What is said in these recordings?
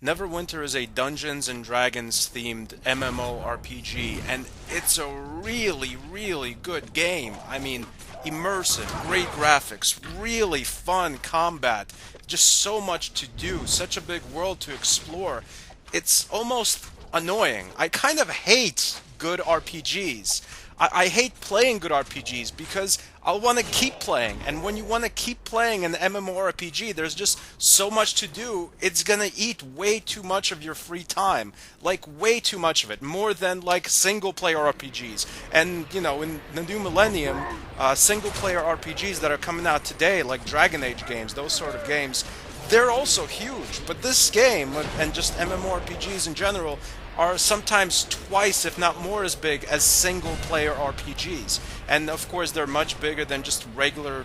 Neverwinter is a Dungeons and Dragons themed MMORPG, and it's a really, really good game. I mean, immersive, great graphics, really fun combat, just so much to do, such a big world to explore. It's almost annoying. I kind of hate good RPGs. I hate playing good RPGs because I'll want to keep playing. And when you want to keep playing an MMORPG, there's just so much to do. It's gonna eat way too much of your free time. Like, way too much of it. More than, like, single-player RPGs. And, you know, in the new millennium, single-player RPGs that are coming out today, like Dragon Age games, those sort of games, they're also huge. But this game, and just MMORPGs in general, are sometimes twice, if not more, as big as single-player RPGs. And of course, they're much bigger than just regular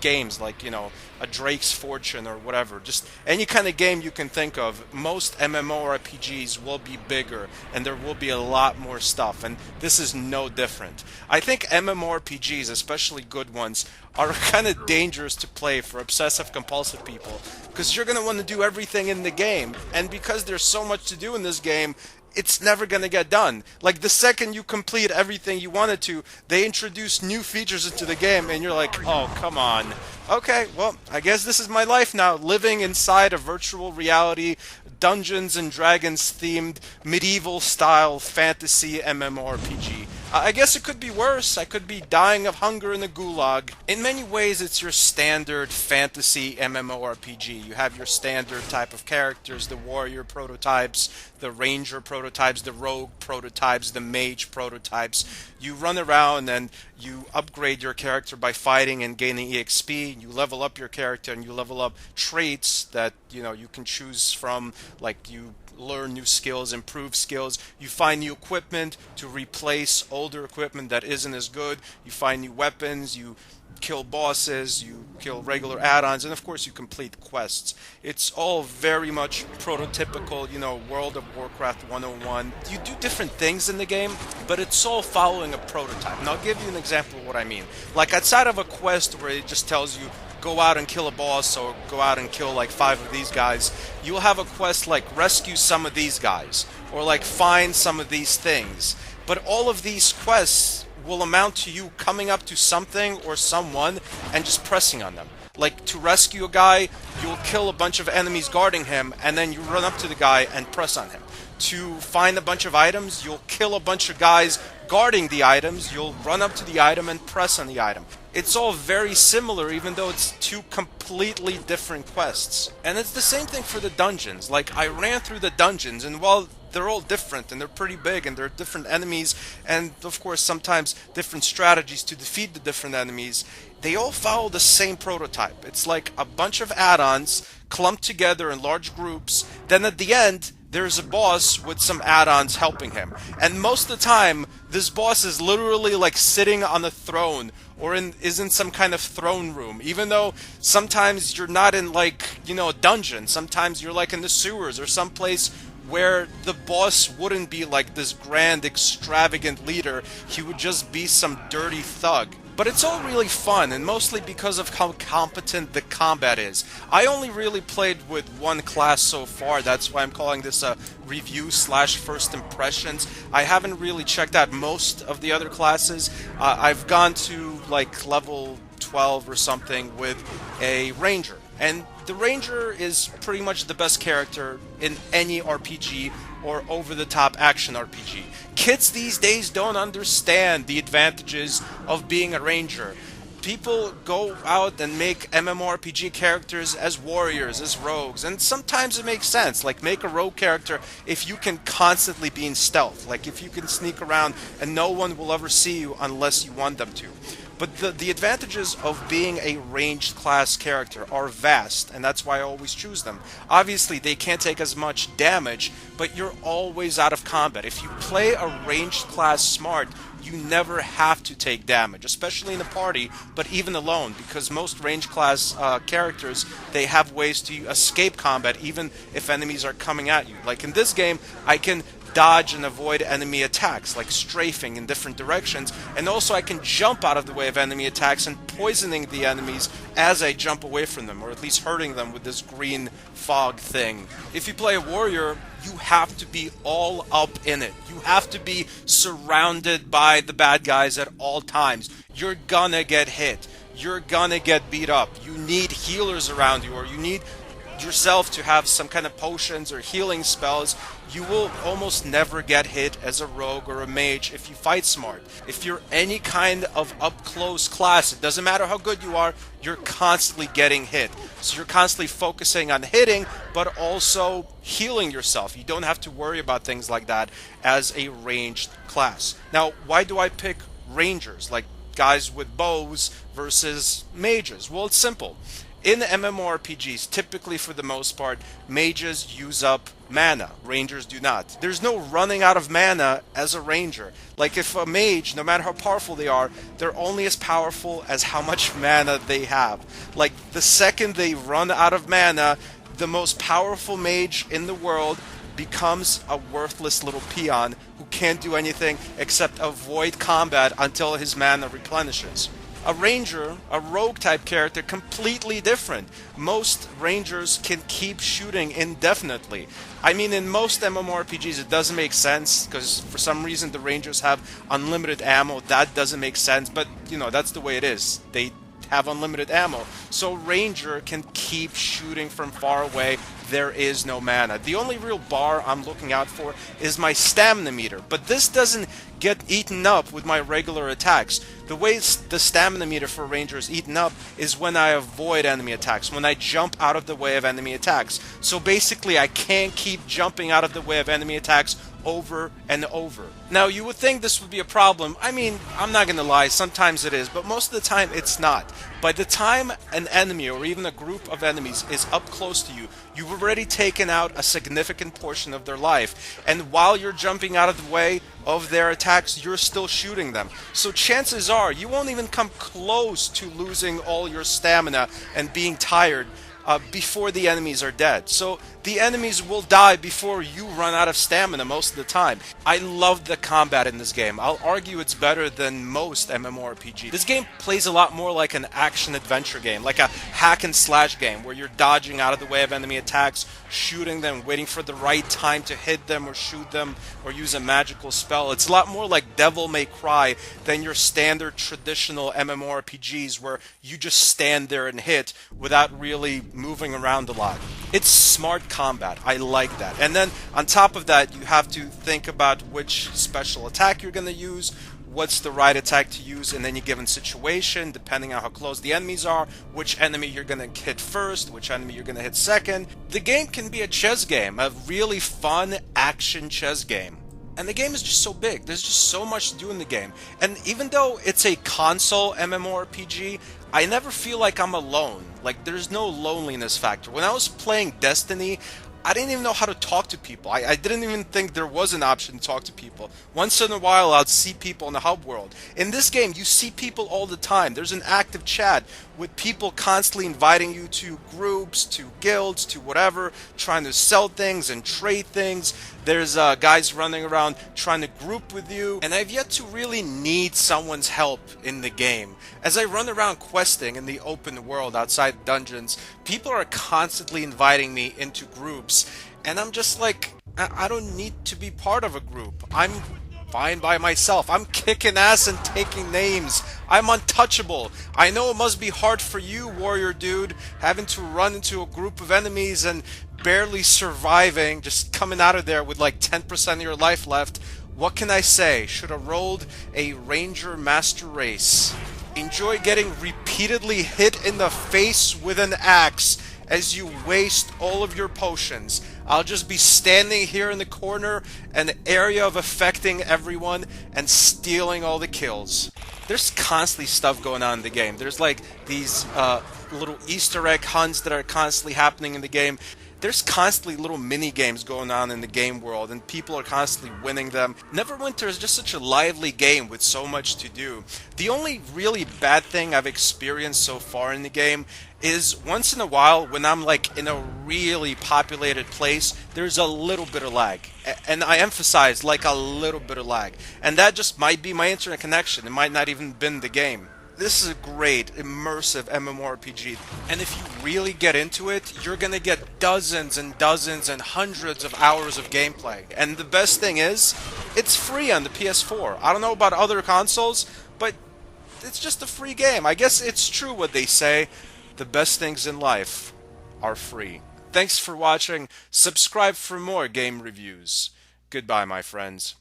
games like, you know, a Drake's Fortune or whatever. Just any kind of game you can think of, most MMORPGs will be bigger and there will be a lot more stuff, and this is no different. I think MMORPGs, especially good ones, are kind of dangerous to play for obsessive compulsive people because you're going to want to do everything in the game, and because there's so much to do in this game, it's never going to get done. Like, the second you complete everything you wanted to, they introduce new features into the game, and you're like, oh, come on. Okay, well, I guess this is my life now, living inside a virtual reality, Dungeons and Dragons themed, medieval style fantasy MMORPG. I guess it could be worse. I could be dying of hunger in the gulag. In many ways, it's your standard fantasy MMORPG. You have your standard type of characters, the warrior prototypes, the ranger prototypes, the rogue prototypes, the mage prototypes. You run around and you upgrade your character by fighting and gaining EXP. You level up your character and you level up traits that, you know, you can choose from, like you learn new skills, improve skills. You find new equipment to replace older equipment that isn't as good. You find new weapons, you kill bosses, you kill regular add-ons, and of course you complete quests. It's all very much prototypical, you know, World of Warcraft 101. You do different things in the game, but it's all following a prototype. And I'll give you an example of what I mean. Like, outside of a quest where it just tells you go out and kill a boss or go out and kill like 5 of these guys, you'll have a quest like rescue some of these guys or like find some of these things. But all of these quests will amount to you coming up to something or someone and just pressing on them. Like, to rescue a guy, you'll kill a bunch of enemies guarding him, and then you run up to the guy and press on him. To find a bunch of items, you'll kill a bunch of guys guarding the items, you'll run up to the item and press on the item. It's all very similar, even though it's two completely different quests. And it's the same thing for the dungeons. Like, I ran through the dungeons, and while they're all different and they're pretty big and they're different enemies and of course sometimes different strategies to defeat the different enemies, they all follow the same prototype. It's like a bunch of add-ons clumped together in large groups. Then at the end, there's a boss with some add-ons helping him. And most of the time, this boss is literally like sitting on a throne or is in some kind of throne room. Even though sometimes you're not in, like, you know, a dungeon. Sometimes you're like in the sewers or someplace where the boss wouldn't be like this grand, extravagant leader. He would just be some dirty thug. But it's all really fun, and mostly because of how competent the combat is. I only really played with one class so far, that's why I'm calling this a review slash first impressions. I haven't really checked out most of the other classes. I've gone to like level 12 or something with a ranger. And the ranger is pretty much the best character in any RPG or over-the-top action RPG. Kids these days don't understand the advantages of being a ranger. People go out and make MMORPG characters as warriors, as rogues, and sometimes it makes sense. Like, make a rogue character if you can constantly be in stealth. Like, if you can sneak around and no one will ever see you unless you want them to. But the advantages of being a ranged class character are vast, and that's why I always choose them. Obviously, they can't take as much damage, but you're always out of combat. If you play a ranged class smart, you never have to take damage, especially in a party, but even alone, because most range class characters, they have ways to escape combat even if enemies are coming at you. Like in this game, I can dodge and avoid enemy attacks, like strafing in different directions, and also I can jump out of the way of enemy attacks and poisoning the enemies as I jump away from them, or at least hurting them with this green fog thing. If you play a warrior, you have to be all up in it. You have to be surrounded by the bad guys at all times. You're gonna get hit. You're gonna get beat up. You need healers around you, or you need yourself to have some kind of potions or healing spells. You will almost never get hit as a rogue or a mage if you fight smart. If you're any kind of up-close class, it doesn't matter how good you are, you're constantly getting hit. So you're constantly focusing on hitting, but also healing yourself. You don't have to worry about things like that as a ranged class. Now, why do I pick rangers, like guys with bows versus mages? Well, it's simple. In MMORPGs, typically for the most part, mages use up mana. Rangers do not. There's no running out of mana as a ranger. Like if a mage, no matter how powerful they are, they're only as powerful as how much mana they have. Like the second they run out of mana, the most powerful mage in the world becomes a worthless little peon who can't do anything except avoid combat until his mana replenishes. A ranger, a rogue type character, completely different. Most rangers can keep shooting indefinitely. I mean, in most MMORPGs it doesn't make sense because for some reason the rangers have unlimited ammo. That doesn't make sense, but you know, that's the way it is. They have unlimited ammo. So ranger can keep shooting from far away. There is no mana. The only real bar I'm looking out for is my stamina meter, but this doesn't get eaten up with my regular attacks. The way the stamina meter for ranger is eaten up is when I avoid enemy attacks, when I jump out of the way of enemy attacks. So basically I can't keep jumping out of the way of enemy attacks over and over. Now you would think this would be a problem. I mean, I'm not gonna lie, sometimes it is, but most of the time it's not. By the time an enemy or even a group of enemies is up close to you, you've already taken out a significant portion of their life, and while you're jumping out of the way of their attacks, you're still shooting them. So chances are you won't even come close to losing all your stamina and being tired before the enemies are dead. So the enemies will die before you run out of stamina most of the time. I love the combat in this game. I'll argue it's better than most MMORPGs. This game plays a lot more like an action-adventure game, like a hack-and-slash game, where you're dodging out of the way of enemy attacks, shooting them, waiting for the right time to hit them or shoot them or use a magical spell. It's a lot more like Devil May Cry than your standard traditional MMORPGs where you just stand there and hit without really moving around a lot. It's smart combat. I like that. And then on top of that, you have to think about which special attack you're going to use, what's the right attack to use in any given situation, depending on how close the enemies are, which enemy you're going to hit first, which enemy you're going to hit second. The game can be a chess game, a really fun action chess game. And the game is just so big. There's just so much to do in the game. And even though it's a console MMORPG, I never feel like I'm alone. Like, there's no loneliness factor. When I was playing Destiny, I didn't even know how to talk to people. I didn't even think there was an option to talk to people. Once in a while, I'd see people in the hub world. In this game, you see people all the time. There's an active chat with people constantly inviting you to groups, to guilds, to whatever, trying to sell things and trade things. There's guys running around trying to group with you. And I've yet to really need someone's help in the game. As I run around questing in the open world outside dungeons, people are constantly inviting me into groups. And I'm just like, I don't need to be part of a group. I'm fine by myself. I'm kicking ass and taking names. I'm untouchable. I know it must be hard for you, warrior dude, having to run into a group of enemies and barely surviving, just coming out of there with like 10% of your life left. What can I say? Should have rolled a Ranger Master Race. Enjoy getting repeatedly hit in the face with an axe as you waste all of your potions. I'll just be standing here in the corner, an area of affecting everyone, and stealing all the kills. There's constantly stuff going on in the game. There's like these little Easter egg hunts that are constantly happening in the game. there's constantly little mini games going on in the game world, and people are constantly winning them. Neverwinter is just such a lively game with so much to do. The only really bad thing I've experienced so far in the game is once in a while when I'm like in a really populated place, there's a little bit of lag. And I emphasize like a little bit of lag. And that just might be my internet connection. It might not even been the game. This is a great, immersive MMORPG, and if you really get into it, you're gonna get dozens and dozens and hundreds of hours of gameplay. And the best thing is, it's free on the PS4. I don't know about other consoles, but it's just a free game. I guess it's true what they say, the best things in life are free. Thanks for watching. Subscribe for more game reviews. Goodbye, my friends.